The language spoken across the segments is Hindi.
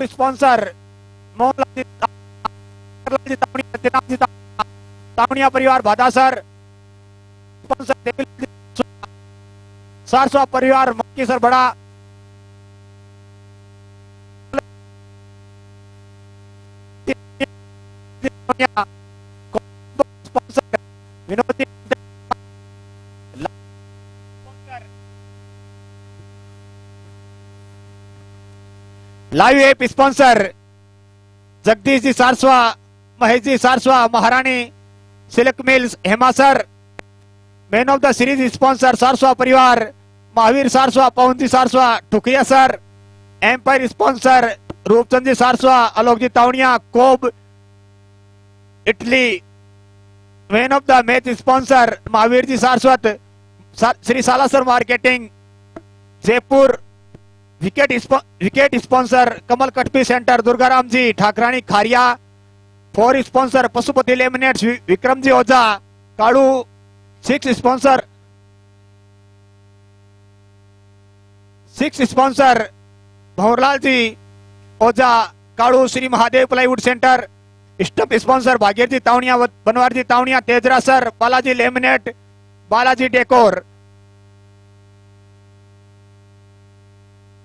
स्पॉन्सर मोहनलाल जी तावड़िया परिवार भादासर, स्पॉन्सर सारस्वा परिवार मक्कीसर बड़ा, sponsor Vinod live app sponsor Jagdish ji Saraswa, Mahesh ji Saraswa, Maharani silk mills Hemasar, man of the series sponsor Saraswa परिवार Mahavir Saraswa, Pawan ji Saraswa Thukiya sir, umpire sponsor Roopchand ji Saraswa, Alok ji Tawadiya कोब इटली, man of the match sponsor Mahavir ji Saraswat, Shri Salasar marketing Jaipur, wicket sponsor Kamal कटपी centre Durgaram ji Thakrani Khariya, four sponsor Pashupati laminates Vikram जी Ojha Kadu, six sponsor Bhanwarlal ji Ojha Kadu, Shri Mahadev plywood centre, stuff sponsor Bhagirathi Tawadiya, Banwar ji Tawadiya, Tejra sir, Balaji laminate, Balaji decor.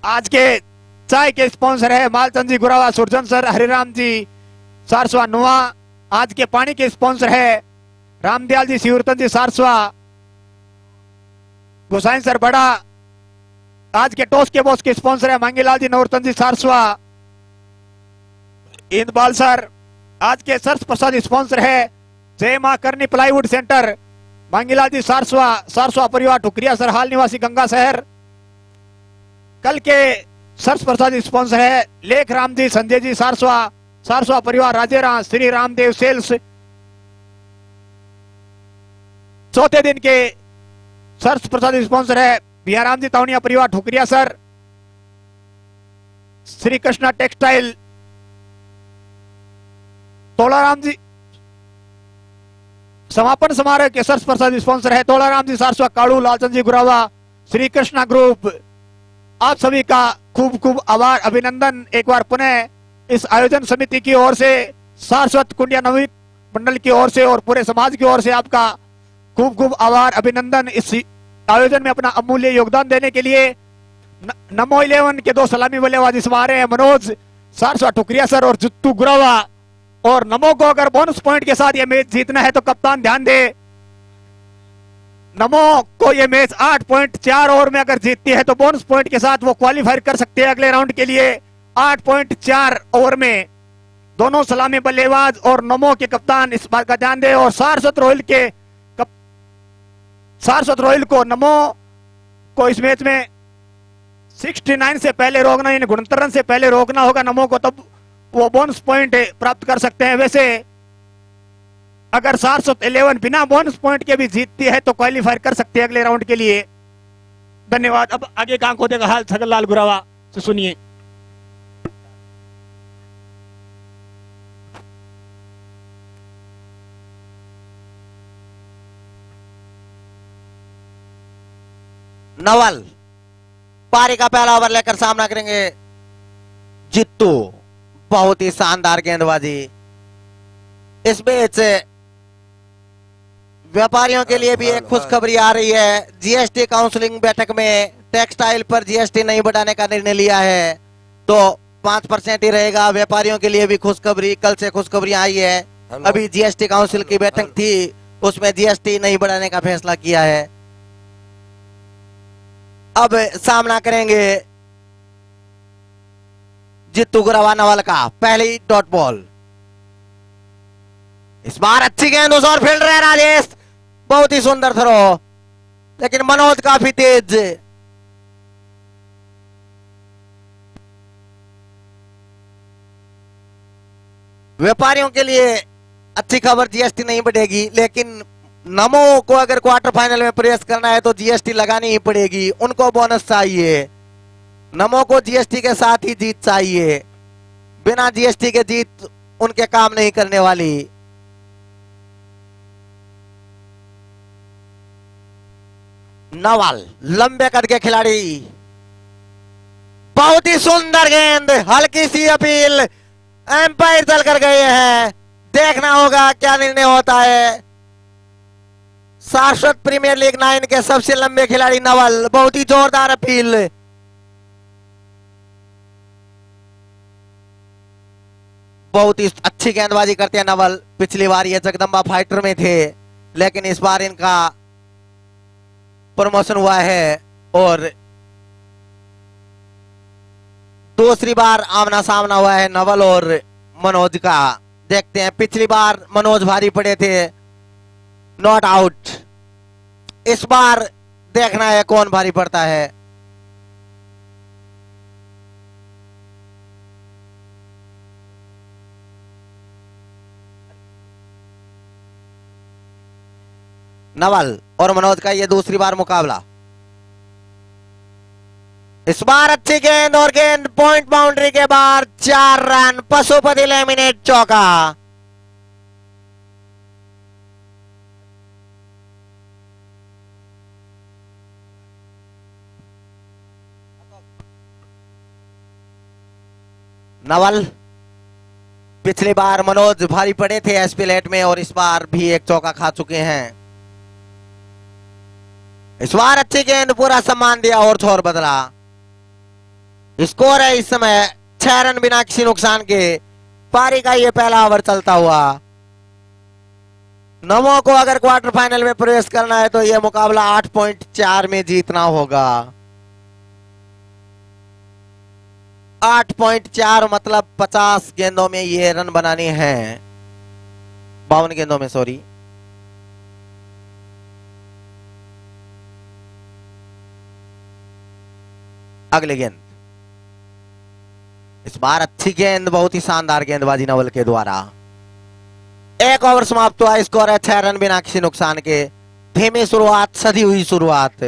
आज के चाय के स्पॉन्सर है मालचंद जी गुरावा, सुरजन सर, हरिराम जी सारस्वा नुआ। आज के पानी के स्पॉन्सर है रामदयाल जी शिवरतन जी सारस्वा, गोसाइन सर बड़ा। आज के टॉस के बॉस के स्पॉन्सर है मांगीलाल जी नवरतन जी सारस्वा, इंदबाल सर। आज के सर्स प्रसाद स्पॉन्सर है जय मां करनी प्लाईवुड सेंटर, मांगीलाल जी सारस्वा, सारस्वा परिवार ठुकरिया सर, हाल निवासी गंगा शहर। कल के सर्स प्रसाद स्पॉन्सर है लेख राम जी संजय जी सारस्वा, सारस्वा परिवार राजेरा, श्री रामदेव सेल्स। चौथे दिन के सर्स प्रसाद स्पॉन्सर है बिहाराम जी तावड़िया परिवार ठुकरिया सर, श्री कृष्णा टेक्सटाइल तोलाराम जी। समापन समारोह के सर्स प्रसाद स्पॉन्सर है तोलाराम जी सारस्वा, काड़ू, लालचंद जी गुरावा, श्री कृष्णा ग्रुप। आप सभी का खूब खूब आभार, अभिनंदन एक बार पुनः इस आयोजन समिति की ओर से, सारस्वत कुंडिया नवनीत मंडल की ओर से और पूरे समाज की ओर से आपका खूब खूब आभार, अभिनंदन। इस आयोजन में अपना अमूल्य योगदान देने के लिए नमो 11 के दो सलामी बल्लेबाज इसमें आ रहे हैं, मनोज सारस्वा ठुकरिया सर और जुत्तू गुरावा। और नमो को अगर बोनस पॉइंट के साथ ये मैच जीतना है तो कप्तान ध्यान दे, नमो को ये मैच 8.4 ओवर में अगर जीतती है तो बोनस पॉइंट के साथ वो क्वालिफाई कर सकते हैं अगले राउंड के लिए। 8.4 ओवर में दोनों सलामी बल्लेबाज और नमो के कप्तान इस बात का ध्यान दे। और सारस्वत रॉयल को नमो को इस मैच में 69 से पहले रोकना, यानी 69 रन से पहले रोकना होगा नमो को, तब वो बोनस पॉइंट प्राप्त कर सकते हैं। वैसे अगर 711 बिना बोनस पॉइंट के भी जीतती है तो क्वालिफाई कर सकते हैं अगले राउंड के लिए। धन्यवाद। अब आगे का आंखों देखा हाल छगनलाल गुरावा से सुनिए। नवल पारी का पहला ओवर लेकर सामना करेंगे जित्तू। बहुत ही शानदार गेंदबाजी। इस मैच व्यापारियों के लिए भी एक खुशखबरी आ रही है। जीएसटी काउंसलिंग बैठक में टेक्सटाइल पर जीएसटी नहीं बढ़ाने का निर्णय लिया है तो 5% ही रहेगा। व्यापारियों के लिए भी खुशखबरी, कल से खुशखबरी आई है। अभी जीएसटी काउंसिल की बैठक थी, उसमें जीएसटी नहीं बढ़ाने का फैसला किया है। अब सामना करेंगे जित्तू गुरावा नवल का। पहली डॉट बॉल, इस बार अच्छी गेंद उस और फील्ड रहे राजेश, बहुत ही सुंदर थ्रो, लेकिन मनोज काफी तेज। व्यापारियों के लिए अच्छी खबर, जीएसटी नहीं बढ़ेगी, लेकिन नमो को अगर क्वार्टर फाइनल में प्रवेश करना है तो जीएसटी लगानी ही पड़ेगी। उनको बोनस चाहिए। नमो को जीएसटी के साथ ही जीत चाहिए, बिना जीएसटी के जीत उनके काम नहीं करने वाली। नवल लंबे कद के खिलाड़ी, बहुत ही सुंदर गेंद, हल्की सी अपील, एम्पायर चल कर गए हैं, देखना होगा क्या निर्णय होता है। शाश्वत प्रीमियर लीग 9 के सबसे लंबे खिलाड़ी नवल, बहुत ही जोरदार अपील। बहुत ही अच्छी गेंदबाजी करते हैं नवल। पिछली बार ये जगदम्बा फाइटर में थे, लेकिन इस बार इनका प्रमोशन हुआ है और दूसरी बार आमना सामना हुआ है नवल और मनोज का। देखते हैं, पिछली बार मनोज भारी पड़े थे, नॉट आउट। इस बार देखना है कौन भारी पड़ता है। नवल और मनोज का ये दूसरी बार मुकाबला। इस बार अच्छी गेंद और गेंद पॉइंट बाउंड्री के बाहर, 4 रन, पशुपति लेमिनेट चौका। नवल, पिछली बार मनोज भारी पड़े थे एसपीलेट में और इस बार भी एक चौका खा चुके हैं। इस बार अच्छी गेंद, पूरा सम्मान दिया और छोर बदला। स्कोर है इस समय 6 रन बिना किसी नुकसान के। पारी का ये पहला ओवर चलता हुआ। नमो को अगर क्वार्टर फाइनल में प्रवेश करना है तो यह मुकाबला 8.4 में जीतना होगा। 8.4 मतलब 50 गेंदों में ये रन बनाने हैं, 52 गेंदों में, सॉरी। अगली गेंद, इस बार अच्छी गेंद, बहुत ही शानदार गेंदबाजी नवल के द्वारा। एक ओवर समाप्त हुआ, स्कोर है 6 रन बिना किसी नुकसान के। धीमी शुरुआत, सधी हुई शुरुआत।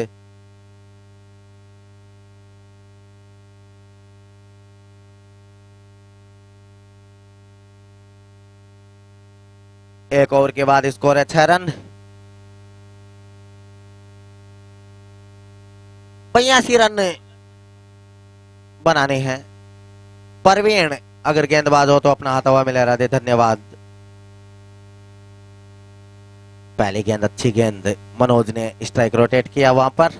एक ओवर के बाद स्कोर है 6 रन। 82 रन बनाने हैं। परवीन अगर गेंदबाज हो तो अपना हाथ हवा में लहरा दे, धन्यवाद। पहली गेंद अच्छी गेंद, मनोज ने स्ट्राइक रोटेट किया वहां पर।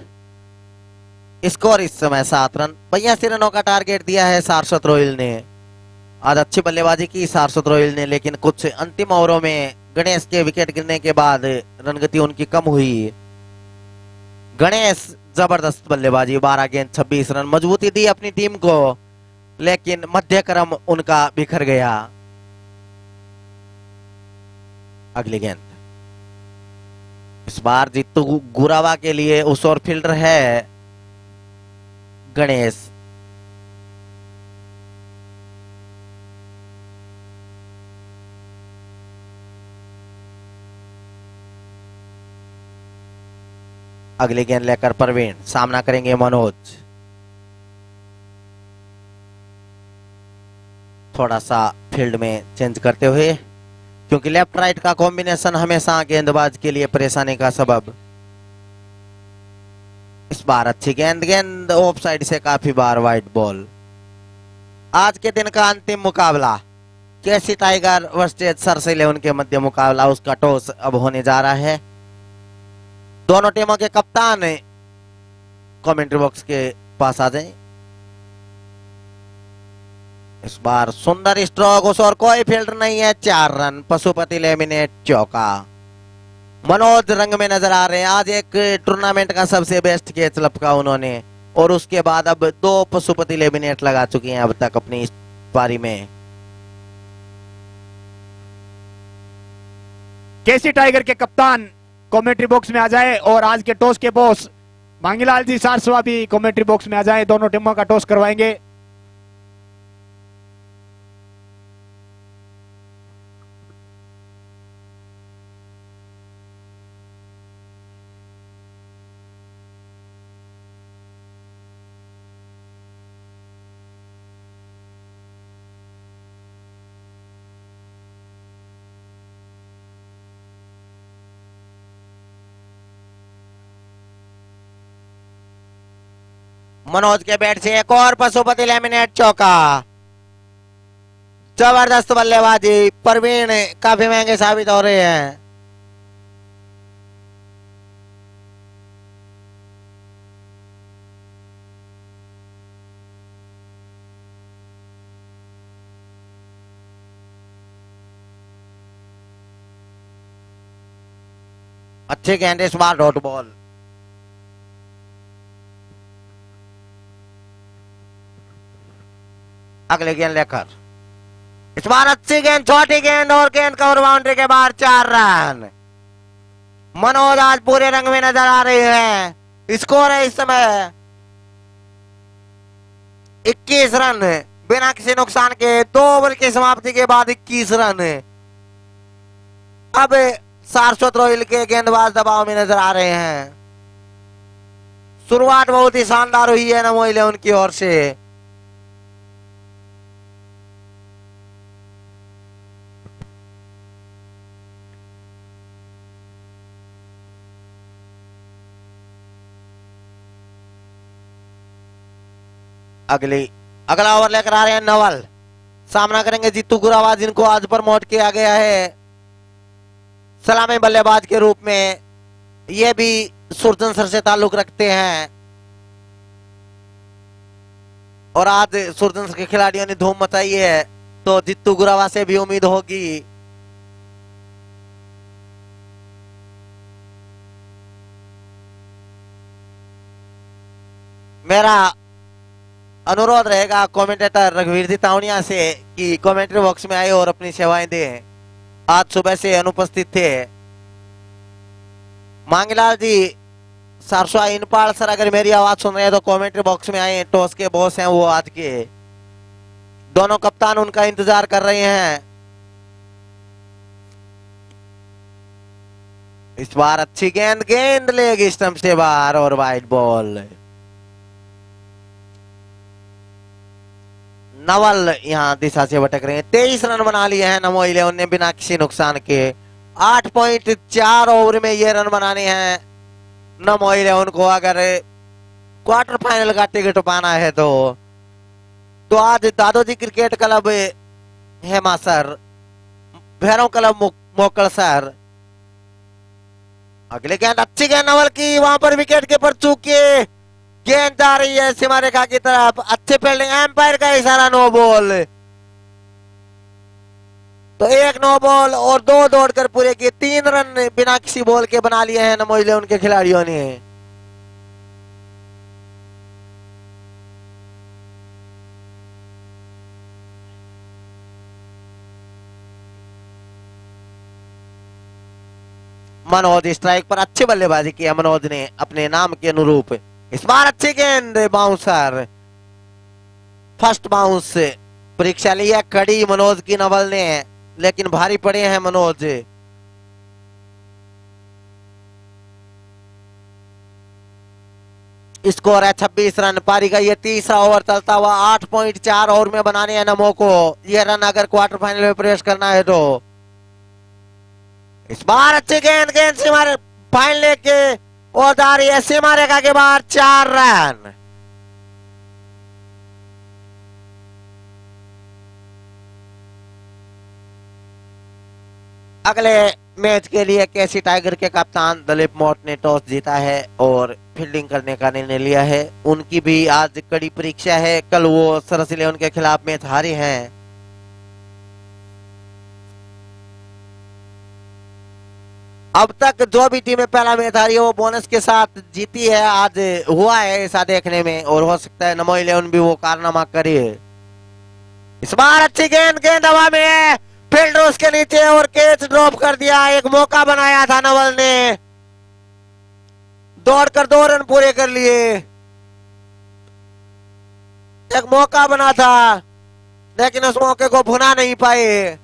स्कोर इस समय 7 रन। 82 रनों का टारगेट दिया है सारस्वत रॉयल ने। आज अच्छी बल्लेबाजी की सारस्वत रॉयल ने, लेकिन कुछ अंतिम ओवरों में गणेश के विकेट गिरने के बाद रनगति उनकी कम हुई। गणेश जबरदस्त बल्लेबाजी, 12 गेंद 26 रन, मजबूती दी अपनी टीम को, लेकिन मध्यक्रम उनका बिखर गया। अगली गेंद, इस बार जीतू गुरावा के लिए उस और फील्डर है गणेश। अगली गेंद लेकर परवीन, सामना करेंगे मनोज। थोड़ा सा फील्ड में चेंज करते हुए, क्योंकि लेफ्ट राइट का कॉम्बिनेशन हमेशा गेंदबाज के लिए परेशानी का सबब। इस बार अच्छी गेंद, गेंद ऑफ साइड से काफी बार वाइड बॉल। आज के दिन का अंतिम मुकाबला केसी टाइगर वर्सेस सरस 11 के मध्य मुकाबला, उसका टॉस अब होने जा रहा है। दोनों टीमों के कप्तान कमेंट्री बॉक्स के पास आ जाएं। इस बार सुंदर स्ट्रोक, उस और कोई फील्डर नहीं है, 4 रन, पशुपति लेमिनेट चौका। मनोज रंग में नजर आ रहे हैं। आज एक टूर्नामेंट का सबसे बेस्ट कैच लपका उन्होंने, और उसके बाद अब 2 पशुपति लेमिनेट लगा चुके हैं अब तक अपनी इस पारी में। केसी टाइगर के कप्तान कमेंट्री बॉक्स में आ जाए, और आज के टॉस के बॉस मांगीलाल जी सारस्वा भी कमेंट्री बॉक्स में आ जाए। दोनों टीमों का टॉस करवाएंगे। मनोज के बैट से एक और पशुपति लेमिनेट चौका। जबरदस्त बल्लेबाजी, प्रवीण काफी महंगे साबित हो रहे हैं। अच्छे गेंद इस बार, डॉट बॉल। अगले गेंद लेकर इस बार अच्छी गेंद, छोटी गेंद और गेंद कवर बाउंड्री के बाहर, 4 रन। मनोज आज पूरे रंग में नजर आ रहे हैं। स्कोर है इस समय 21 रन, बिना किसी नुकसान के 2 ओवर की समाप्ति के बाद 21 रन। अब सारस्वत रॉयल के गेंदबाज दबाव में नजर आ रहे हैं। शुरुआत बहुत ही शानदार हुई है नमो 11 की ओर से। अगला ओवर लेकर आ रहे हैं नवल। सामना करेंगे जीतू गुरावा, जिनको आज प्रमोट किया गया है सलामी बल्लेबाज के रूप में। ये भी सुरजन सर से ताल्लुक रखते हैं और आज सुरजन सर के खिलाड़ियों ने धूम मचाई है, तो जीतू गुरावा से भी उम्मीद होगी। मेरा अनुरोध रहेगा कमेंटेटर रघुवीर जी तावनिया से कि कमेंट्री बॉक्स में आए और अपनी सेवाएं दें। आज सुबह से अनुपस्थित थे। मांगीलाल जी, सरसवा इनपाल सर, अगर मेरी आवाज सुन रहे हैं तो कमेंट्री बॉक्स में आए। टॉस के बॉस हैं वो आज के। दोनों कप्तान उनका इंतजार कर रहे हैं। इस बार अच्छी गेंद, गेंद लेगी स्टंप से बाहर और वाइड बॉल। नवल यहां दिशा से भटक रहे हैं। 23 रन बना लिए हैं नमो 11 ने बिना किसी नुकसान के। 8.4 ओवर में ये रन बनाने हैं नमो 11 को अगर क्वार्टर फाइनल का टिकट पाना है तो आज Dadoji cricket club Hemasar, Bhairav club Mokal sir. अगले गेंद, अच्छी गेंद नवल की, वहां पर विकेट कीपर चूके, गेंद जा रही है सीमा रेखा की तरफ। अच्छे फील्डिंग, एम्पायर का इशारा, नो बॉल। तो 1 नो बॉल और 2 दौड़कर पूरे किए। 3 रन बिना किसी बॉल के बना लिए हैं नमो 11 के खिलाड़ियों ने। मनोज स्ट्राइक पर अच्छी बल्लेबाजी की है मनोज ने अपने नाम के अनुरूप। इस बार अच्छी गेंद, बाउंसर, फर्स्ट बाउंस। परीक्षा ली है कड़ी मनोज की नवल ने, लेकिन भारी पड़े हैं मनोज। स्कोर है 26 रन। पारी का ये तीसरा ओवर चलता हुआ 8.4 ओवर में बनाने हैं नमो को ये रन अगर क्वार्टर फाइनल में प्रवेश करना है तो। इस बार अच्छी गेंद, गेंद सीमा फाइनल लेके और जा रही है सीमा रेखा के बाहर, 4 रन। अगले मैच के लिए केसी टाइगर के कप्तान दिलीप मोट ने टॉस जीता है और फील्डिंग करने का निर्णय लिया है। उनकी भी आज कड़ी परीक्षा है। कल वो सरस 11 के खिलाफ मैच हारे हैं। अब तक जो भी टीमें पहला मैच हारी है वो बोनस के साथ जीती है। आज हुआ है ऐसा देखने में, और हो सकता है नमो 11 भी वो कारनामा करे। इस बार अच्छी गेंद, गेंद हवा में है, फील्डर उसके नीचे और कैच ड्रॉप कर दिया। एक मौका बनाया था नवल ने, दौड़कर 2 रन पूरे कर लिए। एक मौका बना था लेकिन उस मौके को भुना नहीं पाए।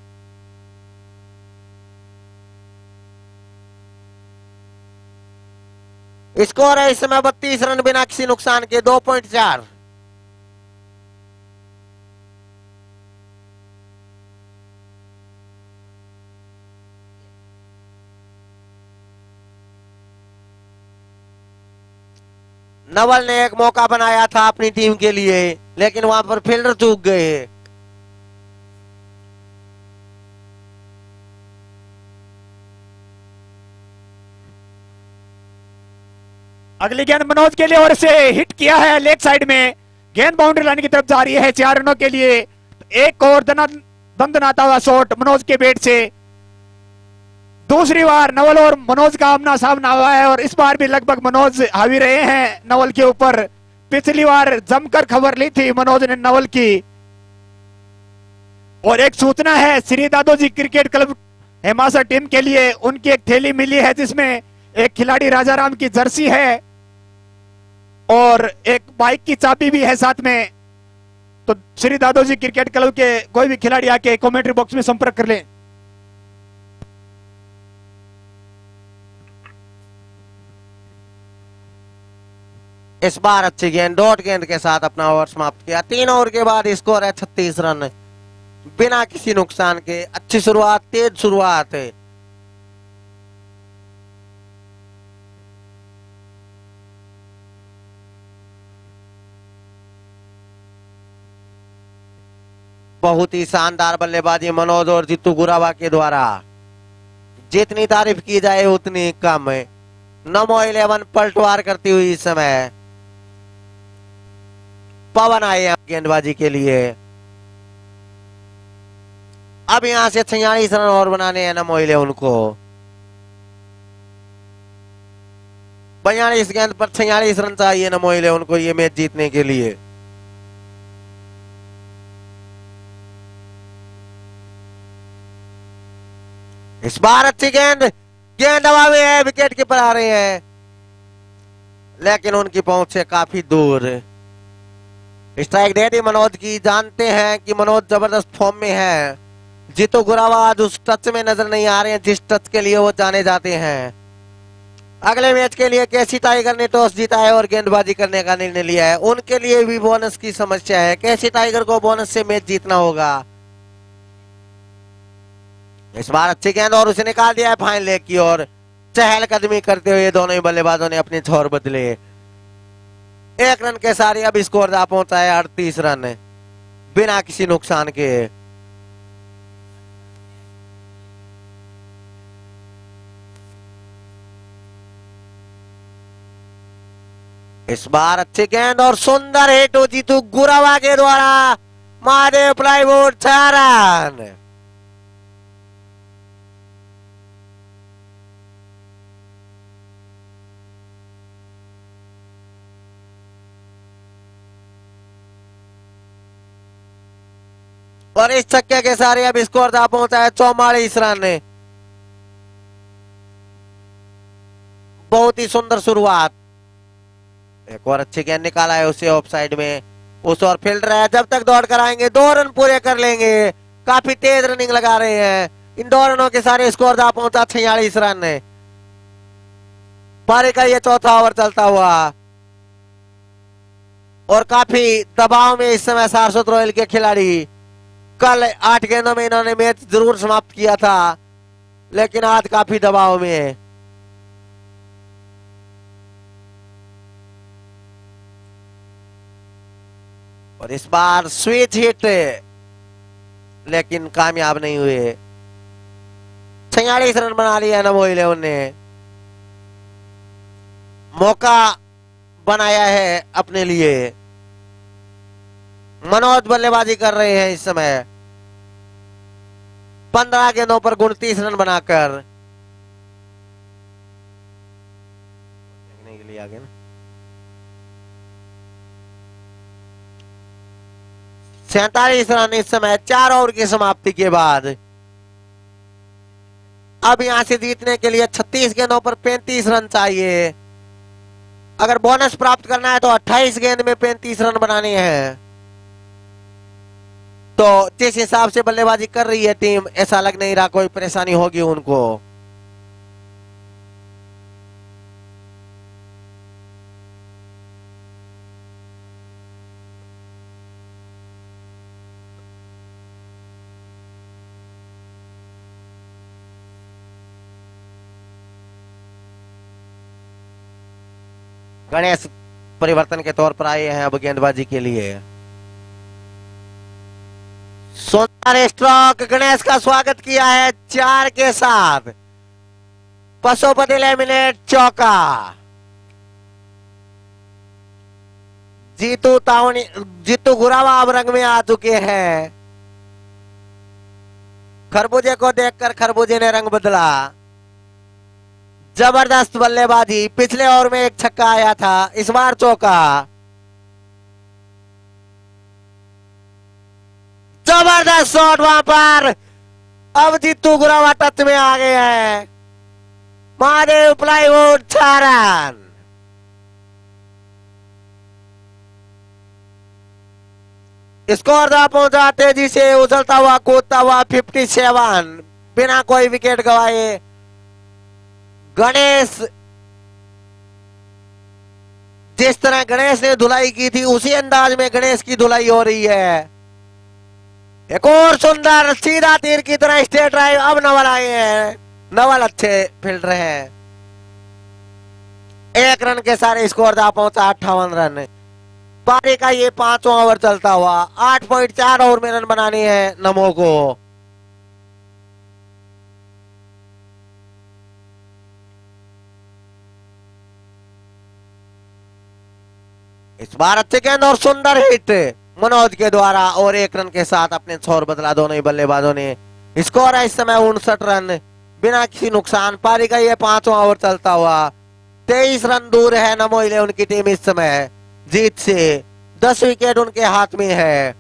स्कोर है इस समय 32 रन बिना किसी नुकसान के, 2.4। नवल ने एक मौका बनाया था अपनी टीम के लिए, लेकिन वहां पर फील्डर चूक गए। अगली गेंद मनोज के लिए और से हिट किया है लेग साइड में। गेंद बाउंड्री लाइन की तरफ जा रही है 4 रनों के लिए। एक और दंदनाता हुआ शॉट मनोज के बैट से। दूसरी बार नवल और मनोज का आमना सामना हुआ है और इस बार भी लगभग मनोज हावी रहे हैं नवल के ऊपर। पिछली बार जमकर खबर ली थी मनोज ने नवल की। और एक सूचना है Shri Dadoji cricket club Hemasar team के लिए, उनकी एक थैली मिली है जिसमें एक खिलाड़ी राजाराम की जर्सी है और एक बाइक की चाबी भी है साथ में। तो श्री दादोजी क्रिकेट क्लब के कोई भी खिलाड़ी आके कमेंट्री बॉक्स में संपर्क कर लें। इस बार अच्छी गेंद, डॉट गेंद के साथ अपना ओवर समाप्त किया। 3 ओवर के बाद स्कोर है 36 रन, बिना किसी नुकसान के। अच्छी शुरुआत, तेज शुरुआत है। बहुत ही शानदार बल्लेबाजी मनोज और जीतू गुरावा के द्वारा। जितनी तारीफ की जाए उतनी कम है। नमो 11 पलटवार करती हुई इस समय पवन आए हैं गेंदबाजी के लिए। अब यहां से 46 रन और बनाने हैं नमो 11 को। 42 गेंद पर 46 रन चाहिए नमो 11 को ये मैच जीतने के लिए। इस बार अच्छी गेंद, गेंद हवा में है, विकेट कीपर आ रहे हैं लेकिन उनकी पहुंच से काफी दूर। स्ट्राइक दे दी मनोज की। जानते हैं कि मनोज जबरदस्त फॉर्म में है। जीतू गुरावा आज उस टच में नजर नहीं आ रहे हैं जिस टच के लिए वो जाने जाते हैं। अगले मैच के लिए केसी टाइगर ने टॉस जीता है और गेंदबाजी करने का निर्णय लिया है। उनके लिए भी बोनस की समस्या है। केसी टाइगर को बोनस से मैच जीतना होगा। इस बार अच्छी गेंद और उसे निकाल दिया है फाइन लेग की ओर। चहलकदमी करते हुए दोनों ही बल्लेबाजों ने अपने छोर बदले। 1 रन के सारे अब स्कोर जा पहुंचा है 38 रन, बिना किसी नुकसान के। इस बार अच्छी गेंद और सुंदर हिट जीतू गुरावा के द्वारा। Mahadev plywood 6 run. और इस छक्के के सारे अब स्कोर जा पहुंचा है 44 रन। बहुत ही सुंदर शुरुआत। एक और अच्छी गेंद निकाला है उसे ऑफ साइड में। उस और फील्डर है, जब तक दौड़ कर आएंगे 2 रन पूरे कर लेंगे। काफी तेज रनिंग लगा रहे हैं। इन 2 रनों के सारे स्कोर जा पहुंचा 46 रन। पारी का ये चौथा ओवर चलता हुआ और काफी दबाव में इस समय सारस्वत रॉयल के खिलाड़ी। कल 8 गेंदों में इन्होंने मैच जरूर समाप्त किया था लेकिन आज काफी दबाव में है। और इस बार स्विच हिट लेकिन कामयाब नहीं हुए। 46 रन बना लिया नमो 11 ने। मौका बनाया है अपने लिए। मनोज बल्लेबाजी कर रहे हैं इस समय 15 गेंदों पर 29 रन बनाकर। के लिए आगे ना 47 रन इस समय 4 ओवर की समाप्ति के बाद। अब यहां से जीतने के लिए 36 गेंदों पर 35 रन चाहिए। अगर बोनस प्राप्त करना है तो 28 गेंद में 35 रन बनाने हैं। तो जिस हिसाब से बल्लेबाजी कर रही है टीम, ऐसा लग नहीं रहा कोई परेशानी होगी उनको। गणेश परिवर्तन के तौर पर आए हैं अब गेंदबाजी के लिए। सुंदर स्ट्रोक, गणेश का स्वागत किया है 4 के साथ। पशुपति लेमिनेट चौका। जीतू गुरावा अब रंग में आ चुके हैं। खरबूजे को देखकर खरबूजे ने रंग बदला। जबरदस्त बल्लेबाजी। पिछले ओवर में एक छक्का आया था, इस बार चौका। जबरदस्त शॉट वहां पर। अब जीतू गुरावा टच में आ गए हैं। Mahadev plywood 6 run. स्कोर दा पहुंचा तेजी से उछलता हुआ कूदता हुआ 57 बिना कोई विकेट गवाए। गणेश, जिस तरह गणेश ने धुलाई की थी उसी अंदाज में गणेश की धुलाई हो रही है। एक और सुंदर सीधा तीर की तरह स्ट्रेट ड्राइव। अब नवल आए हैं। नवल अच्छे फील्डर हैं। 1 रन के सारे स्कोर दा पहुंचा 58 रन। पारी का ये 5वां ओवर चलता हुआ। 8.4 ओवर में रन बनाने हैं नमो को। इस बार अच्छे गेंद और सुंदर हिट मनोज के द्वारा और 1 रन के साथ अपने छोर बदला दोनों ही बल्लेबाजों ने। स्कोर है इस समय 59 रन बिना किसी नुकसान। पारी का ये 5वां ओवर चलता हुआ। 23 रन दूर है नमो 11 की टीम इस समय जीत से। 10 विकेट उनके हाथ में है।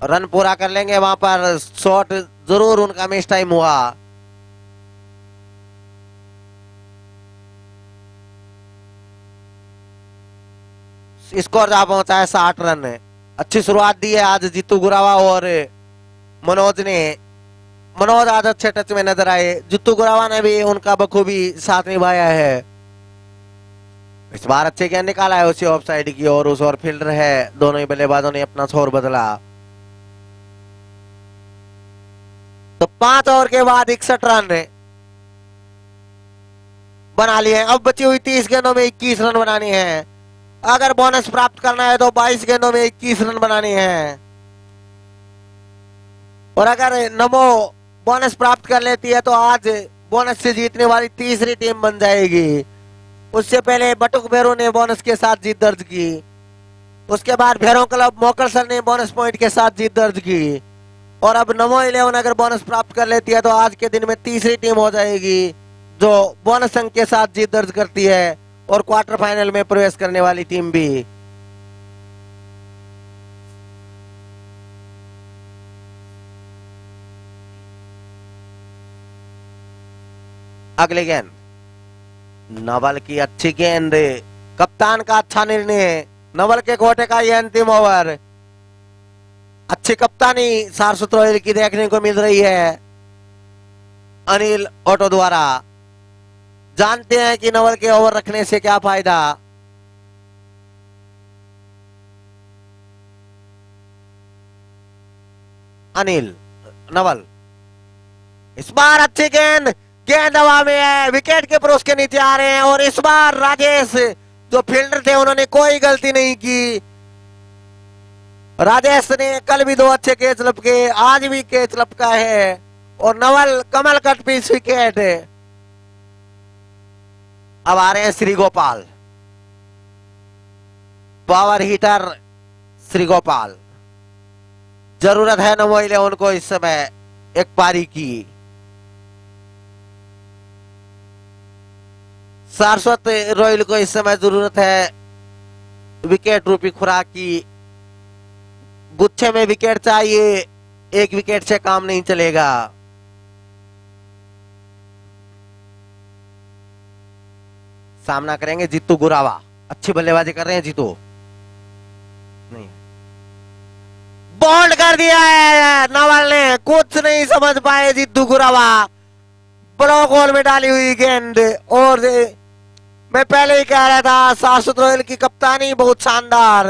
रन पूरा कर लेंगे वहां पर। शॉट जरूर उनका मिस टाइम हुआ। स्कोर जहां पहुंचा है 60 रन। अच्छी शुरुआत दी है आज जीतू गुरावा और मनोज ने। मनोज आज अच्छे टच में नजर आए। जीतू गुरावा ने भी उनका बखूबी साथ निभाया है। इस बार अच्छे गेंद निकाला है उसी ऑफ साइड की और उस ओर फील्डर है। दोनों ही बल्लेबाजों ने अपना छोर बदला। तो 5 ओवर के बाद 61 रन बना लिए। अब बची हुई 30 गेंदों में 21 रन बनाने हैं। अगर बोनस प्राप्त करना है तो 22 गेंदों में 21 रन बनाने हैं। और अगर नमो बोनस प्राप्त कर लेती है तो आज बोनस से जीतने वाली तीसरी टीम बन जाएगी। उससे पहले बटुक भैरों ने बोनस के साथ जीत दर्ज की। उसके बाद भैरों क्लब मोकलसर ने बोनस पॉइंट के साथ जीत दर्ज की। और अब नमो 11 अगर बोनस प्राप्त कर लेती है तो आज के दिन में तीसरी टीम हो जाएगी जो बोनस अंक के साथ जीत दर्ज करती है और क्वार्टर फाइनल में प्रवेश करने वाली टीम भी। अगले गेंद नवल की अच्छी गेंद। कप्तान का अच्छा निर्णय। नवल के कोटे का यह अंतिम ओवर। अच्छी कप्तानी सारस्वत रॉयल की देखने को मिल रही है अनिल ऑटो द्वारा। जानते हैं कि नवल के ओवर रखने से क्या फायदा। अनिल, नवल, इस बार अच्छी गेंद। गेंद हवा में है। विकेट के परोस के नीचे आ रहे हैं। और इस बार राजेश जो फील्डर थे उन्होंने कोई गलती नहीं की। राजेश ने कल भी 2 अच्छे कैच लपके, आज भी कैच लपका है। और नवल कमल कट पीस विकेट। अब आ रहे हैं श्री गोपाल, पावर हिटर श्री गोपाल। जरूरत है नमो 11 को इस समय एक पारी की। सारस्वत रॉयल को इस समय जरूरत है विकेट रूपी खुराक की। गुच्छे में विकेट चाहिए। 1 विकेट से काम नहीं चलेगा। सामना करेंगे जीतू गुरावा। अच्छी बल्लेबाजी कर रहे हैं जीतू। नहीं, बॉल्ड कर दिया है नवल ने। कुछ नहीं समझ पाए जीतू गुरावा। ब्लॉक होल में डाली हुई गेंद। और मैं पहले ही कह रहा था सारस्वत रॉयल की कप्तानी बहुत शानदार।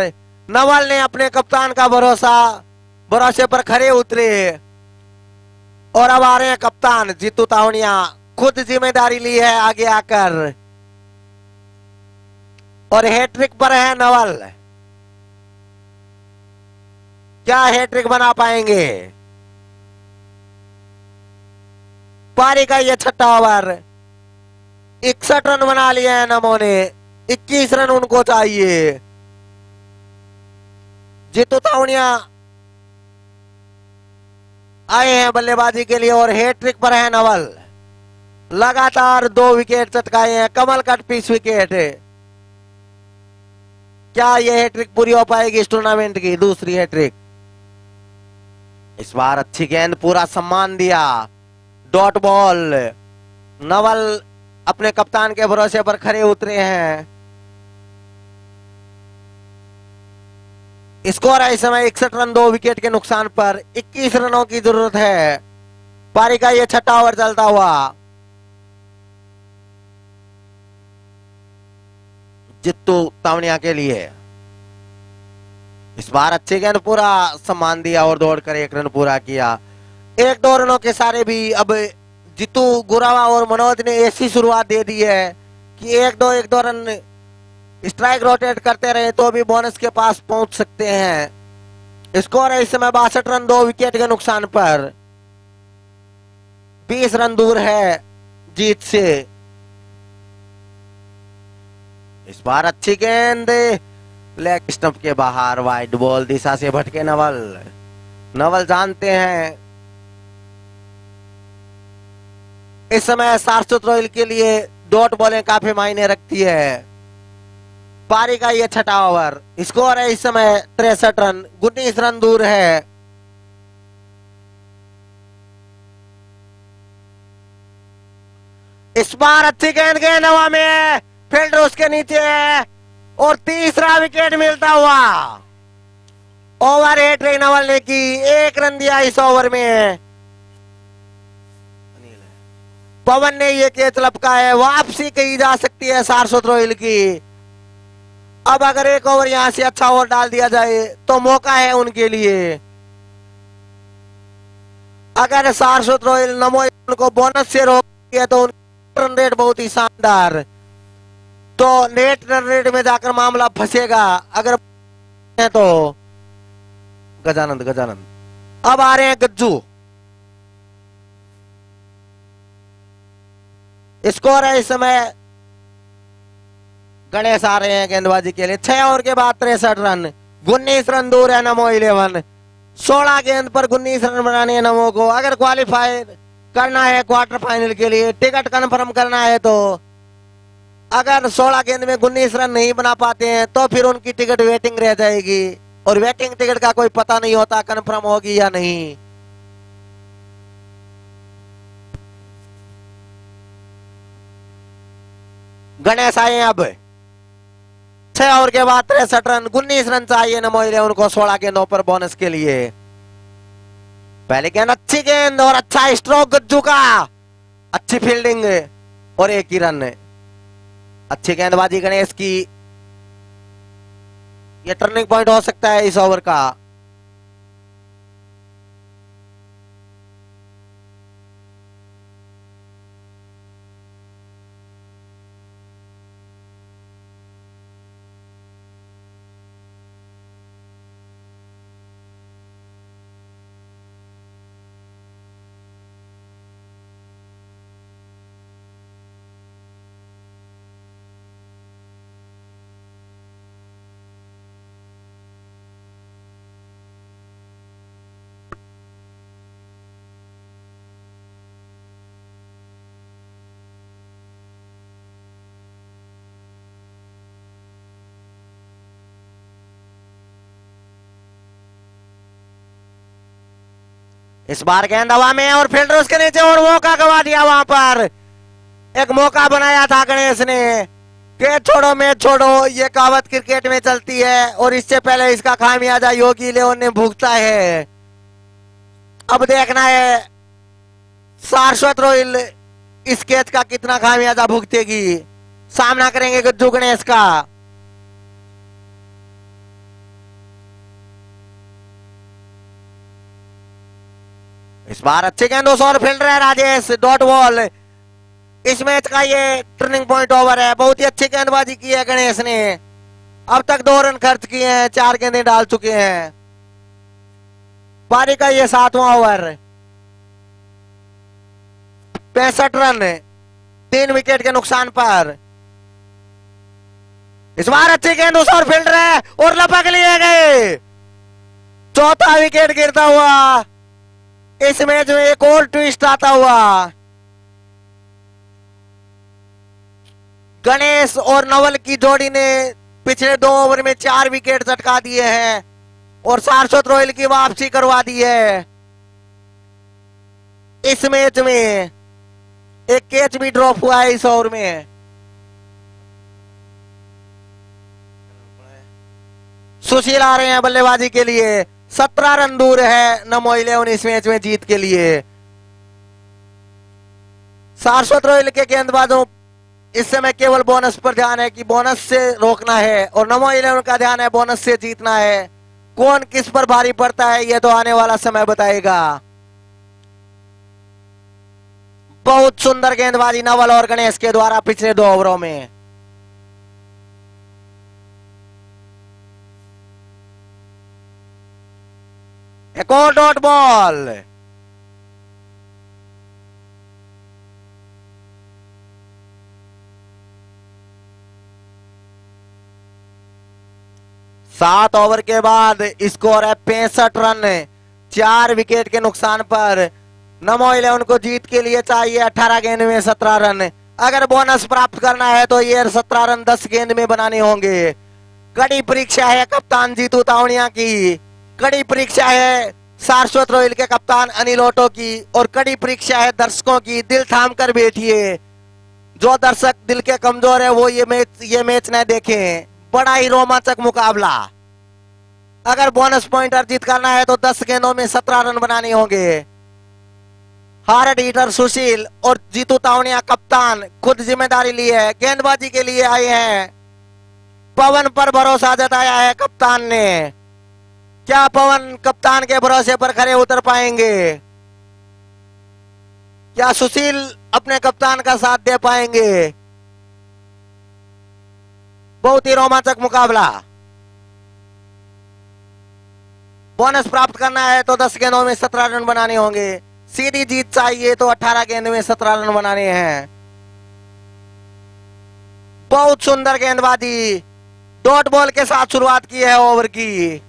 नवल ने अपने कप्तान का भरोसे पर खरे उतरे। और अब आ रहे हैं कप्तान जीतू तावड़िया। खुद जिम्मेदारी ली है आगे आकर, और हैट्रिक पर है नवल। क्या हैट्रिक बना पाएंगे? पारी का ये छठा ओवर, 61 रन बना लिए हैं नमो ने, 21 रन उनको चाहिए। जीतू तावड़िया आए हैं बल्लेबाजी के लिए और हैट्रिक पर है नवल। लगातार 2 विकेट चटकाए हैं, कमल कट पीस विकेट। क्या ये हैट्रिक पूरी हो पाएगी इस टूर्नामेंट की, दूसरी हैट्रिक? इस बार अच्छी गेंद, पूरा सम्मान दिया, डॉट बॉल। नवल अपने कप्तान के भरोसे पर खड़े उतरे हैं। स्कोर है इस समय 61 रन, 2 विकेट के नुकसान पर 21 रनों की जरूरत है। पारी का ये छठा ओवर चलता हुआ। जित्तू तावड़िया के लिए इस बार अच्छी गेंद, पूरा सम्मान दिया और दौड़कर 1 रन पूरा किया। 1-2 रनों के सारे भी अब जितू गुरावा और मनोज ने ऐसी शुरुआत दे दी है कि 1-2 रन स्ट्राइक रोटेट करते रहे तो भी बोनस के पास पहुंच सकते हैं। स्कोर है इस समय 62 रन, 2 विकेट के नुकसान पर, 20 रन दूर है जीत से। इस बार अच्छी गेंद, लेग स्टंप के बाहर, वाइड बॉल, दिशा से भटके नवल। नवल जानते हैं इस समय शाश्वत रॉयल के लिए डॉट बॉलें काफी मायने रखती है। पारी का ये छठा ओवर, स्कोर है इस समय 63 रन, 19 रन दूर है। इस बार अच्छी गेंद, गेंद हवा में है, फील्डर उसके नीचे है और तीसरा विकेट मिलता हुआ। ओवर हैट्रिक नवल ने की, 1 रन दिया इस ओवर में। पवन ने ये कैच लपका है, वापसी कही जा सकती है शाश्वत रॉयल की। अब अगर 1 ओवर यहां से अच्छा ओवर डाल दिया जाए तो मौका है उनके लिए। अगर शाश्वत रॉयल नमो उनको बोनस से रोक दिया तो उनका रन रेट बहुत ही शानदार, तो नेट रन रेट में जाकर मामला फंसेगा अगर है तो। गजानंद अब आ रहे हैं गज्जू। स्कोर है इस समय, गणेश आ रहे हैं गेंदबाजी के लिए। 6 ओवर के बाद 63 रन, 19 रन दूर है नमो 11। 16 गेंद पर 19 रन बनाने हैं नमो को। अगर क्वालिफाई करना है क्वार्टर फाइनल के लिए, टिकट कंफर्म करना है, तो अगर 16 गेंद में 19 रन नहीं बना पाते हैं तो फिर उनकी टिकट वेटिंग रह जाएगी, और वेटिंग टिकट का कोई पता नहीं होता कंफर्म होगी या नहीं। गणेश आए अब। 6 ओवर के बाद 63 रन, 19 रन चाहिए नमो 11 को 16 गेंदों पर बोनस के लिए। पहले गेंद, अच्छी गेंद और अच्छा स्ट्रोक गज्जू का, अच्छी फील्डिंग और 1 ही रन। अच्छी गेंदबाजी गणेश की, यह टर्निंग पॉइंट हो सकता है इस ओवर का। इस बार गेंद हवा में और फील्डर उसके नीचे, और मौका गवा दिया। वहां पर एक मौका बनाया था गणेश ने। कैच छोड़ो मैच छोड़ो, ये कहावत क्रिकेट में चलती है, और इससे पहले इसका खामियाजा योगी लेवन ने भुगता है। अब देखना है शाश्वत रॉयल इस कैच का कितना खामियाजा भुगतेगी। सामना करेंगे गज्जू गणेश का। इस बार अच्छे गेंदों और फील्डर है राजेश, डॉट बॉल। इस मैच का ये टर्निंग पॉइंट ओवर है। बहुत ही अच्छी गेंदबाजी की है गणेश ने। अब तक 2 रन खर्च किए हैं, 4 गेंदें डाल चुके हैं। पारी का ये 7वां ओवर, 65 रन 3 विकेट के नुकसान पर। इस बार अच्छी गेंद उस और फील्डर है और लपक लिए गए। चौथा विकेट गिरता हुआ। इस मैच में एक और ट्विस्ट आता हुआ। गणेश और नवल की जोड़ी ने पिछले 2 ओवर में 4 विकेट चटका दिए हैं और सारस्वत रॉयल की वापसी करवा दी है। इस मैच में एक कैच भी ड्रॉप हुआ है इस ओवर में। सुशील आ रहे हैं बल्लेबाजी के लिए। 17 रन दूर है नमो 11 इस मैच में जीत के लिए। सारस्वत रॉयल के गेंदबाजों इस समय केवल बोनस पर ध्यान है कि बोनस से रोकना है और नमो 11 का ध्यान है बोनस से जीतना है। कौन किस पर भारी पड़ता है यह तो आने वाला समय बताएगा। बहुत सुंदर गेंदबाजी नवल और गणेश के द्वारा पिछले 2 ओवरों में। एक और डॉट बॉल। सात ओवर के बाद स्कोर है 65 रन 4 विकेट के नुकसान पर। नमो 11 को जीत के लिए चाहिए 18 गेंद में 17 रन। अगर बोनस प्राप्त करना है तो ये 17 रन 10 गेंद में बनाने होंगे। कड़ी परीक्षा है कप्तान जीतू तावड़िया की। कड़ी परीक्षा है सारस्वत रॉयल के कप्तान अनिल ओटो की और कड़ी परीक्षा है दर्शकों की। दिल थाम कर बैठिए। जो दर्शक दिल के कमजोर है वो ये मैच न देखें। बड़ा ही रोमांचक मुकाबला। अगर बोनस पॉइंट अर्जित करना है तो 10 गेंदों में 17 रन बनाने होंगे। हार्ड हिटर सुशील और जीतू तावड़िया कप्तान खुद जिम्मेदारी ली है। गेंदबाजी के लिए आए हैं। पवन पर भरोसा जताया है कप्तान ने। क्या पवन कप्तान के भरोसे पर खरे उतर पाएंगे? क्या सुशील अपने कप्तान का साथ दे पाएंगे? बहुत ही रोमांचक मुकाबला। बोनस प्राप्त करना है तो 10 गेंदों में 17 रन बनाने होंगे। सीधी जीत चाहिए तो 18 गेंद में 17 रन बनाने हैं। बहुत सुंदर गेंदबाजी। डॉट बॉल के साथ शुरुआत की है ओवर की।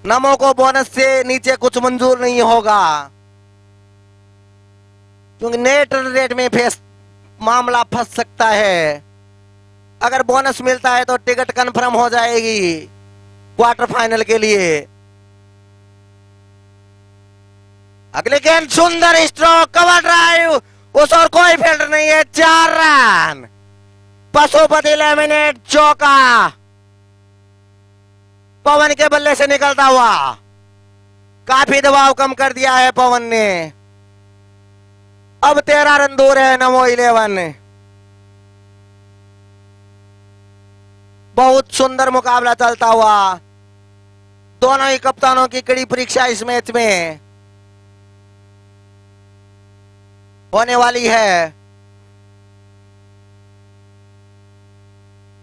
नमो को बोनस से नीचे कुछ मंजूर नहीं होगा क्योंकि नेट रेट में मामला फंस सकता है। अगर बोनस मिलता है तो टिकट कंफर्म हो जाएगी क्वार्टर फाइनल के लिए। अगली गेंद सुंदर स्ट्रोक कवर ड्राइव उस और कोई फील्डर नहीं है। 4 रन। पशुपति लेमिनेट चौका पवन के बल्ले से निकलता हुआ। काफी दबाव कम कर दिया है पवन ने। अब 13 रन दूर है नमो 11। बहुत सुंदर मुकाबला चलता हुआ। दोनों ही कप्तानों की कड़ी परीक्षा इस मैच में होने वाली है।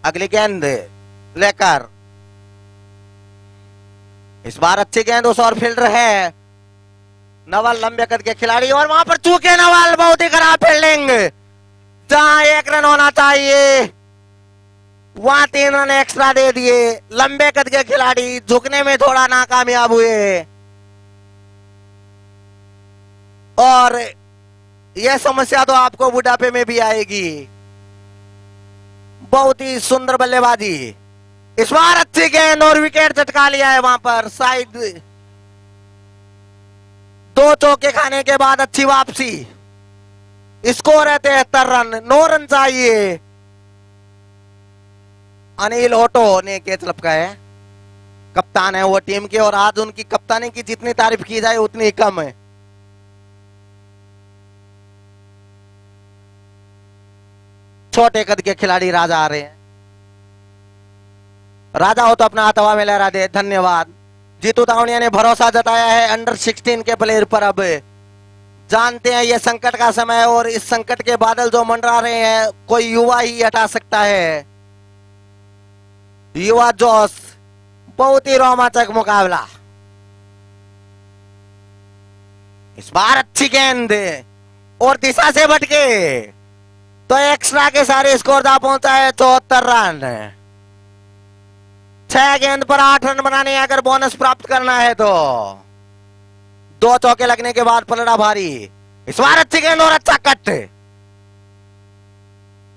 अगली गेंद लेकर इस बार अच्छी गेंद उस और फील्डर है नवल लंबे कद के खिलाड़ी और वहां पर चूके नवल। बहुत ही खराब फील्डिंग। जहां 1 रन होना चाहिए वहां 3 रन एक्स्ट्रा दे दिए। लंबे कद के खिलाड़ी झुकने में थोड़ा नाकामयाब हुए और यह समस्या तो आपको बुढ़ापे में भी आएगी। बहुत ही सुंदर बल्लेबाजी। इस बार अच्छी गेंद और विकेट चटका लिया है वहां पर। साइड 2 चौके खाने के बाद अच्छी वापसी। स्कोर है 73 रन। 9 रन चाहिए। अनिल ओटो ने कैच लपका है। कप्तान है वो टीम के और आज उनकी कप्तानी की जितनी तारीफ की जाए उतनी ही कम है। छोटे कद के खिलाड़ी राजा आ रहे हैं। राजा हो तो अपना हाथ हवा में लहरा दे। धन्यवाद। जीतू तावड़िया ने भरोसा जताया है अंडर 16 के प्लेयर पर। अब जानते हैं ये संकट का समय है और इस संकट के बादल जो मंडरा रहे हैं कोई युवा ही हटा सकता है। युवा जोश, बहुत ही रोमांचक मुकाबला। इस बार अच्छी गेंद और दिशा से भटके तो एक्स्ट्रा के सारे स्कोर जा पहुंचा है 74 रन। 6 गेंद पर 8 रन बनाने अगर बोनस प्राप्त करना है तो 2 चौके लगने के बाद पलड़ा भारी। इस बार अच्छी गेंद और अच्छा कट।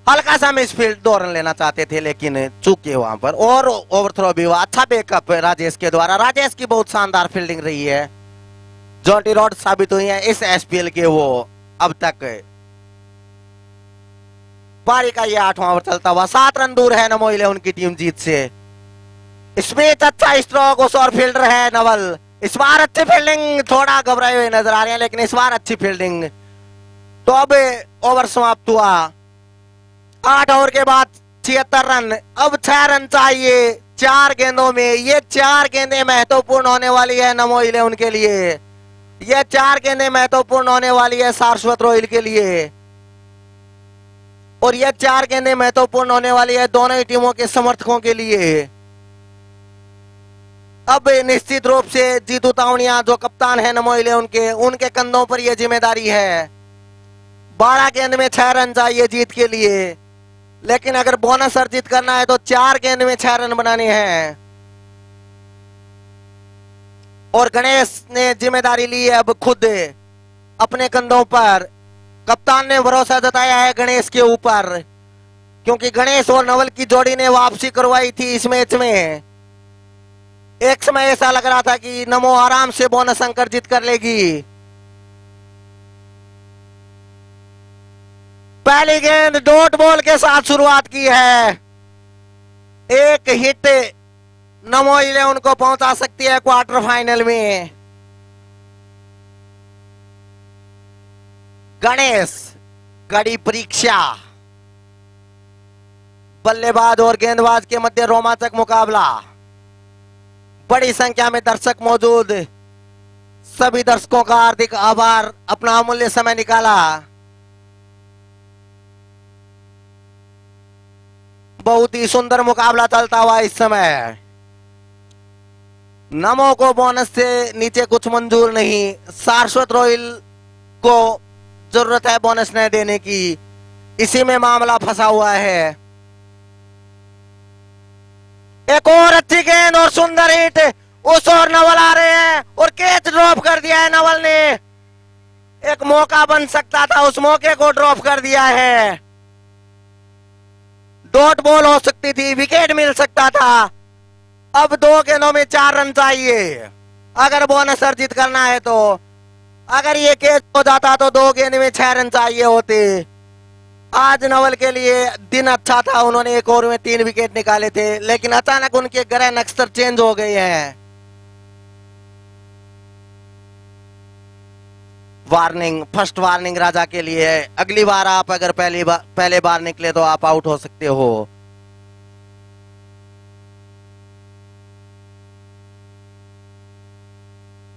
हल्का सा मिस फील्ड, 2 रन लेना चाहते थे लेकिन चूके वहां पर, और ओवरथ्रो भी हुआ। अच्छा बैकअप राजेश के द्वारा। राजेश की बहुत शानदार फील्डिंग रही है। जॉन्टी रॉड साबित हुई है इस एसपीएल के वो अब तक। पारी का ये 8वां ओवर चलता हुआ 7 रन दूर है नमो 11 की टीम जीत से। स्मिथ अच्छा स्ट्रोक, उस और फील्डर है नवल। इस बार अच्छी फील्डिंग, थोड़ा घबराए हुए नजर आ रहे हैं लेकिन इस बार अच्छी फील्डिंग। तो अब ओवर समाप्त हुआ। 8 ओवर के बाद 76 रन। अब 6 रन चाहिए 4 गेंदों में। ये 4 गेंदें महत्वपूर्ण होने वाली है नमो 11 के लिए। ये 4 गेंदें महत्वपूर्ण होने वाली है सारस्वत रॉयल के लिए। और ये 4 गेंदें महत्वपूर्ण होने वाली है दोनों ही टीमों के समर्थकों के लिए। अब निश्चित रूप से जीतू तावड़िया जो कप्तान है नमो 11 के, उनके कंधों पर यह जिम्मेदारी है। 12 गेंद में 6 रन चाहिए जीत के लिए, लेकिन अगर बोनस अर्जित करना है तो 4 गेंद में 6 रन बनाने हैं। और गणेश ने जिम्मेदारी ली है अब खुद अपने कंधों पर। कप्तान ने भरोसा जताया है गणेश के ऊपर, क्योंकि गणेश और नवल की जोड़ी ने वापसी करवाई थी इस मैच में। एक समय ऐसा लग रहा था कि नमो आराम से बोनस अंक अर्जित कर लेगी। पहली गेंद डॉट बॉल के साथ शुरुआत की है। एक हिट नमो 11 को पहुंचा सकती है क्वार्टर फाइनल में। गणेश, कड़ी परीक्षा। बल्लेबाज और गेंदबाज के मध्य रोमांचक मुकाबला। बड़ी संख्या में दर्शक मौजूद। सभी दर्शकों का हार्दिक आभार, अपना अमूल्य समय निकाला। बहुत ही सुंदर मुकाबला चलता हुआ इस समय। नमो को बोनस से नीचे कुछ मंजूर नहीं। सारस्वत रॉयल को जरूरत है बोनस न देने की, इसी में मामला फंसा हुआ है। एक और अच्छी गेंद और सुंदर हिट। उस और नवल आ रहे हैं और कैच ड्रॉप कर दिया है नवल ने। एक मौका बन सकता था, उस मौके को ड्रॉप कर दिया है। डॉट बॉल हो सकती थी, विकेट मिल सकता था। अब 2 गेंदों में 4 रन चाहिए अगर बोनस अर्जित करना है तो। अगर ये कैच हो जाता तो 2 गेंद में 6 रन चाहिए होते। आज नवल के लिए दिन अच्छा था, उन्होंने एक ओवर में 3 विकेट निकाले थे, लेकिन अचानक उनके ग्रह नक्षत्र चेंज हो गए हैं। वार्निंग, फर्स्ट वार्निंग राजा के लिए है। अगली बार आप अगर पहले बार निकले तो आप आउट हो सकते हो।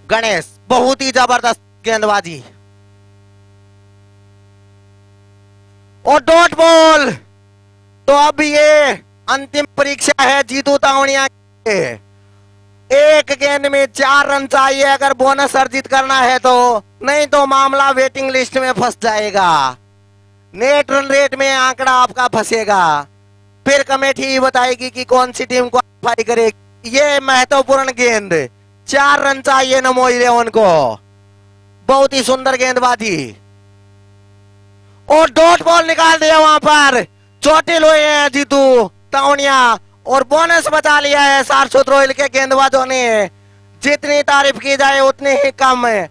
गणेश, बहुत ही जबरदस्त गेंदबाजी और डॉट बॉल। तो अब ये अंतिम परीक्षा है जीतू तावड़िया के। 1 गेंद में 4 रन चाहिए अगर बोनस अर्जित करना है तो, नहीं तो मामला वेटिंग लिस्ट में फंस जाएगा। नेट रन रेट में आंकड़ा आपका फंसेगा। फिर कमेटी ही बताएगी कि कौन सी टीम क्वालिफाई करेगी। ये महत्वपूर्ण गेंद, 4 रन चाहिए नमो 11 को। बहुत ही सुंदर गेंदबाजी और डॉट बॉल निकाल दिया वहां पर। चोटिल हुए हैं जीतू तावड़िया और बोनस बचा लिया है सारस्वत रॉयल के गेंदबाजों ने। जितनी तारीफ की जाए उतनी ही कम है।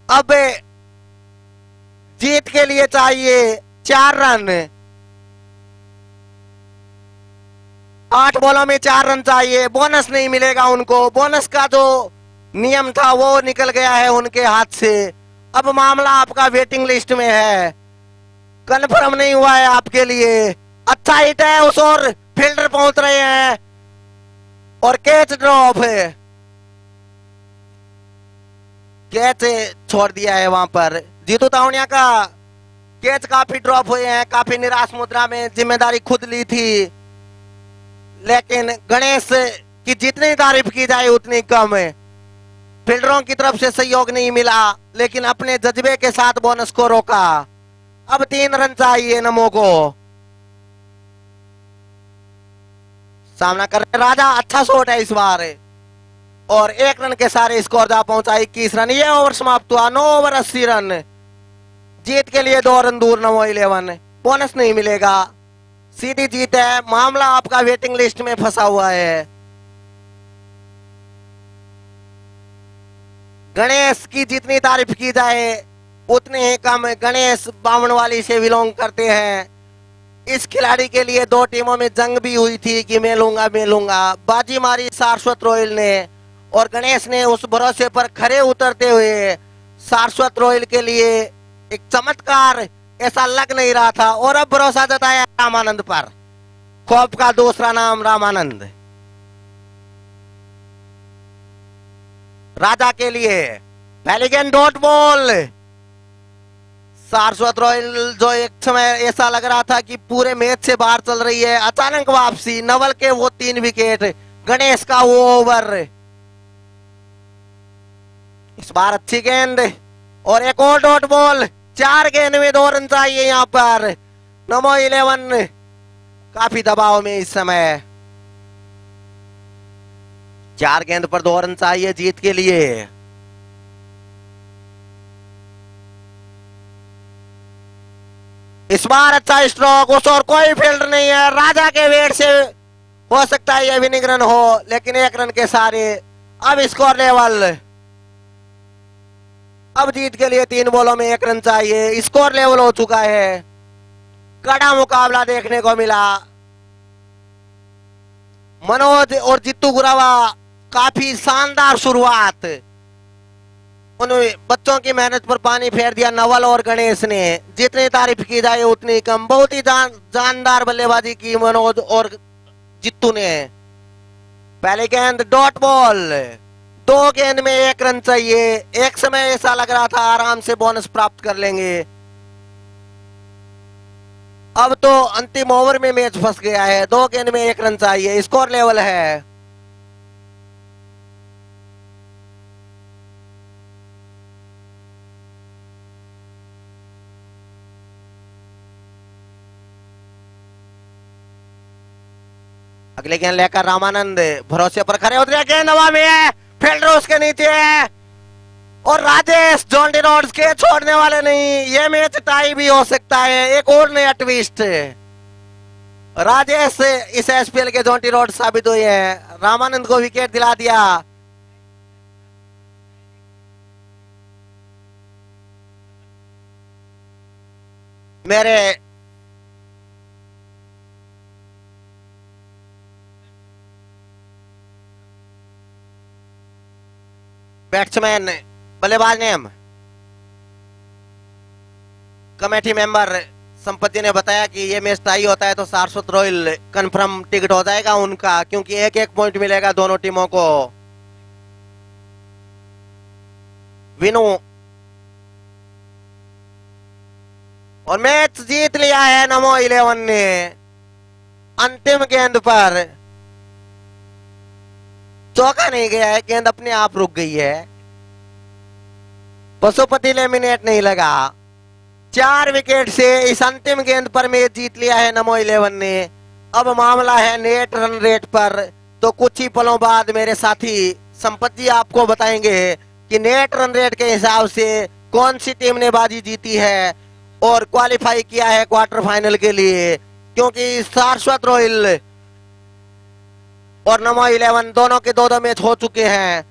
अब जीत के लिए चाहिए 4 रन। 8 बॉलों में 4 रन चाहिए। बोनस नहीं मिलेगा उनको। बोनस का जो नियम था वो निकल गया है उनके हाथ से। अब मामला आपका वेटिंग लिस्ट में है, कंफर्म नहीं हुआ है आपके लिए। अच्छा हिट है, उस और फील्डर पहुंच रहे हैं और कैच ड्रॉप है। कैच छोड़ दिया है वहां पर। जीतू तावड़िया का कैच काफी ड्रॉप हुए हैं, काफी निराश मुद्रा में, जिम्मेदारी खुद ली थी, लेकिन गणेश की जितनी तारीफ की जाए उतनी कम है। फील्डरों की तरफ से सहयोग नहीं मिला, लेकिन अपने जज्बे के साथ बोनस को रोका। अब 3 रन चाहिए नमो को। सामना कर रहे राजा, अच्छा शॉट है इस बार, और 1 रन के सारे स्कोर जा पहुंचा 21 रन। ये ओवर समाप्त हुआ, 9 ओवर 80 रन। जीत के लिए 2 रन दूर नमो 11। बोनस नहीं मिलेगा, सीधी जीत है। मामला आपका वेटिंग लिस्ट में फंसा हुआ है। गणेश की जितनी तारीफ की जाए उतने ही कम। गणेश बामणवाली से बिलोंग करते हैं। इस खिलाड़ी के लिए 2 टीमों में जंग भी हुई थी कि मैं लूंगा। बाजी मारी सारस्वत रॉयल ने, और गणेश ने उस भरोसे पर खरे उतरते हुए सारस्वत रॉयल के लिए एक चमत्कार ऐसा लग नहीं रहा था, और अब भरोसा जताया रामानंद पर। खौफ का दूसरा नाम रामानंद। राजा के लिए पहली गेंद डॉट बॉल। सारस्वत रॉयल जो एक समय ऐसा लग रहा था कि पूरे मैच से बाहर चल रही है, अचानक वापसी। नवल के वो 3 विकेट, गणेश का वो ओवर। इस बार अच्छी गेंद, और एक और डॉट बॉल। 4 गेंद में 2 रन चाहिए यहाँ पर। नमो 11 काफी दबाव में इस समय। 4 गेंद पर 2 रन चाहिए जीत के लिए। इस बार अच्छा स्ट्रोक, उस और कोई फील्डर नहीं है। राजा के वेट से हो सकता है यह विनिंग रन हो, लेकिन 1 रन के सारे। अब स्कोर लेवल, अब जीत के लिए 3 बॉलों में 1 रन चाहिए। स्कोर लेवल हो चुका है। कड़ा मुकाबला देखने को मिला। मनोज और जित्तू गुरावा काफी शानदार शुरुआत। उन बच्चों की मेहनत पर पानी फेर दिया नवल और गणेश ने। जितनी तारीफ की जाए उतनी कम। बहुत ही जानदार बल्लेबाजी की मनोज और जित्तू ने। पहली गेंद डॉट बॉल। 2 गेंद में 1 रन चाहिए। एक समय ऐसा लग रहा था आराम से बोनस प्राप्त कर लेंगे। अब तो अंतिम ओवर में मैच फंस गया है। 2 गेंद में 1 रन चाहिए। स्कोर लेवल है। अगले गेंद लेकर रामानंद भरोसे पर खड़े उतरे। गेंद हवा में है, फील्डर उसके नीचे है, और राजेश जॉन्टी रोड्स के छोड़ने वाले नहीं। ये मैच टाई भी हो सकता है। एक और नया ट्विस्ट। राजेश इस एसपीएल के जॉन्टी रोड्स साबित हुए हैं। रामानंद को विकेट दिला दिया। मेरे बैट्समैन बल्लेबाज नेम कमेटी मेंबर संपत्ति ने बताया कि ये मैच टाई होता है तो सारस्वत रॉयल कंफर्म टिकट हो जाएगा उनका, क्योंकि 1-1 पॉइंट मिलेगा दोनों टीमों को। विनू, और मैच जीत लिया है नमो 11 ने। अंतिम गेंद पर चौका नहीं गया है, गेंद अपने आप रुक गई है। पशुपति लेमिनेट नहीं लगा। 4 विकेट से इस अंतिम गेंद पर मैच जीत लिया है नमो 11 ने। अब मामला है नेट रन रेट पर। तो कुछ ही पलों बाद मेरे साथी संपत जी आपको बताएंगे कि नेट रन रेट के हिसाब से कौन सी टीम ने बाजी जीती है और क्वालिफाई किया है क्वार्टर फाइनल के लिए। क्योंकि सारस्वत रॉयल और नमो 11 दोनों के 2-2 मैच हो चुके हैं,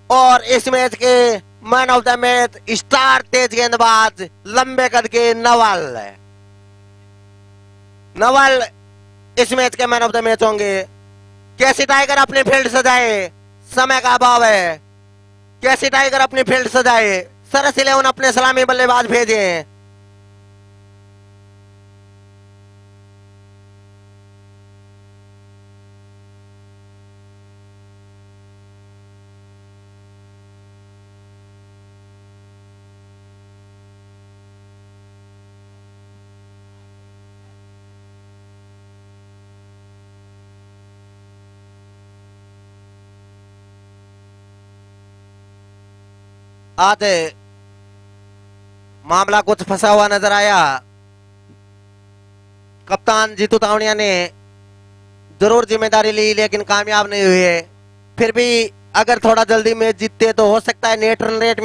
और इस मैच के man of the match star तेज गेंदबाज लंबे कद के नवल इस मैच के मैन ऑफ द मैच होंगे। कैसी टाइगर अपनी फील्ड सजाए, समय का अभाव है। कैसी टाइगर अपनी फील्ड सजाए, सरस 11 अपने सलामी बल्लेबाज भेजे। आज मामला कुछ फंसा हुआ नजर आया। कप्तान जीतू तावड़िया ने जरूर जिम्मेदारी ली लेकिन कामयाब नहीं हुए। फिर भी अगर थोड़ा जल्दी मैच जीतते तो हो सकता है नेट रन रेट में